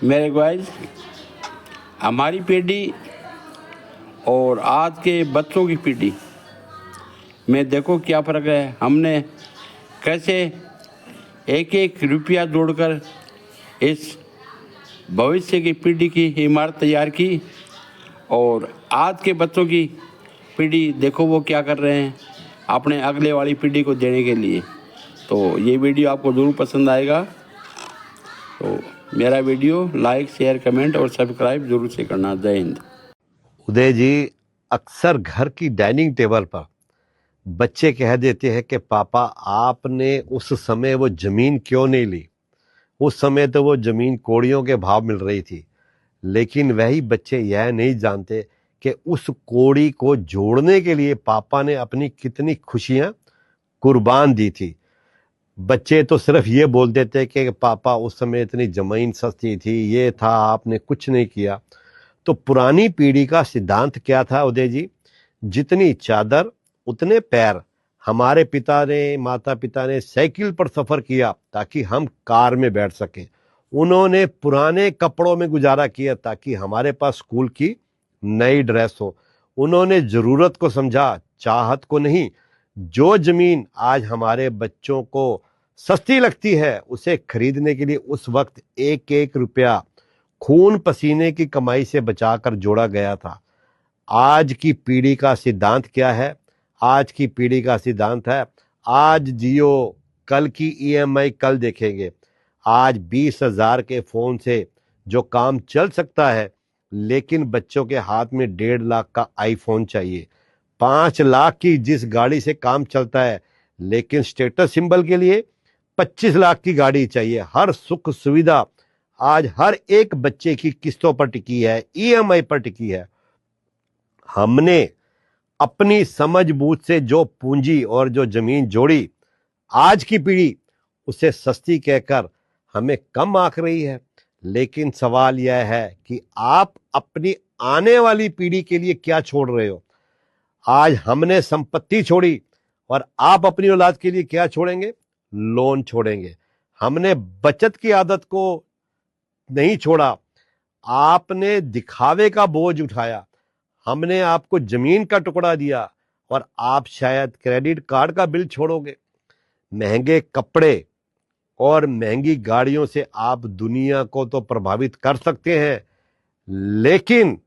मेरे गाइस, हमारी पीढ़ी और आज के बच्चों की पीढ़ी में देखो क्या फ़र्क है। हमने कैसे एक एक रुपया जोड़कर इस भविष्य की पीढ़ी की इमारत तैयार की, और आज के बच्चों की पीढ़ी देखो वो क्या कर रहे हैं अपने अगले वाली पीढ़ी को देने के लिए। तो ये वीडियो आपको ज़रूर पसंद आएगा। तो मेरा वीडियो लाइक, शेयर, कमेंट और सब्सक्राइब जरूर से करना। जय हिंद। उदय जी, अक्सर घर की डाइनिंग टेबल पर बच्चे कह देते हैं कि पापा आपने उस समय वो जमीन क्यों नहीं ली। उस समय तो वो जमीन कौड़ियों के भाव मिल रही थी, लेकिन वही बच्चे यह नहीं जानते कि उस कौड़ी को जोड़ने के लिए पापा ने अपनी कितनी खुशियां कुर्बान दी थी। बच्चे तो सिर्फ ये बोल देते कि पापा उस समय इतनी जमीन सस्ती थी, ये था, आपने कुछ नहीं किया। तो पुरानी पीढ़ी का सिद्धांत क्या था उदय जी? जितनी चादर उतने पैर। हमारे पिता ने, माता पिता ने साइकिल पर सफर किया ताकि हम कार में बैठ सकें। उन्होंने पुराने कपड़ों में गुजारा किया ताकि हमारे पास स्कूल की नई ड्रेस हो। उन्होंने जरूरत को समझा, चाहत को नहीं। जो जमीन आज हमारे बच्चों को सस्ती लगती है, उसे खरीदने के लिए उस वक्त एक एक रुपया खून पसीने की कमाई से बचाकर जोड़ा गया था। आज की पीढ़ी का सिद्धांत क्या है? आज की पीढ़ी का सिद्धांत है, आज जियो, कल की ईएमआई कल देखेंगे। आज 20,000 के फोन से जो काम चल सकता है, लेकिन बच्चों के हाथ में 1.5 लाख का आईफोन चाहिए। 5 लाख की जिस गाड़ी से काम चलता है, लेकिन स्टेटस सिंबल के लिए 25 लाख की गाड़ी चाहिए। हर सुख सुविधा आज हर एक बच्चे की किस्तों पर टिकी है, ईएमआई पर टिकी है। हमने अपनी समझ बूझ से जो पूंजी और जो जमीन जोड़ी, आज की पीढ़ी उसे सस्ती कहकर हमें कम आंक रही है। लेकिन सवाल यह है कि आप अपनी आने वाली पीढ़ी के लिए क्या छोड़ रहे हो? आज हमने संपत्ति छोड़ी और आप अपनी औलाद के लिए क्या छोड़ेंगे? लोन छोड़ेंगे। हमने बचत की आदत को नहीं छोड़ा, आपने दिखावे का बोझ उठाया। हमने आपको जमीन का टुकड़ा दिया और आप शायद क्रेडिट कार्ड का बिल छोड़ोगे। महंगे कपड़े और महंगी गाड़ियों से आप दुनिया को तो प्रभावित कर सकते हैं, लेकिन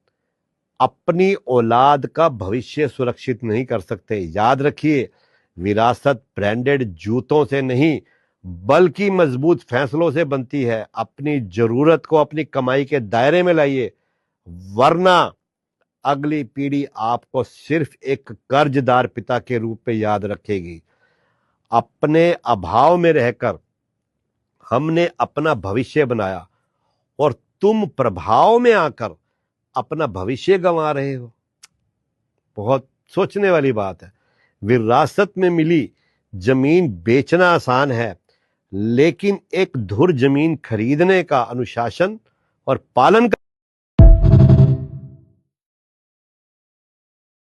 अपनी औलाद का भविष्य सुरक्षित नहीं कर सकते। याद रखिए, विरासत ब्रांडेड जूतों से नहीं बल्कि मजबूत फैसलों से बनती है। अपनी जरूरत को अपनी कमाई के दायरे में लाइए, वरना अगली पीढ़ी आपको सिर्फ एक कर्जदार पिता के रूप में याद रखेगी। अपने अभाव में रहकर हमने अपना भविष्य बनाया और तुम प्रभाव में आकर अपना भविष्य गंवा रहे हो। बहुत सोचने वाली बात है। विरासत में मिली जमीन बेचना आसान है, लेकिन एक धुर जमीन खरीदने का अनुशासन और पालन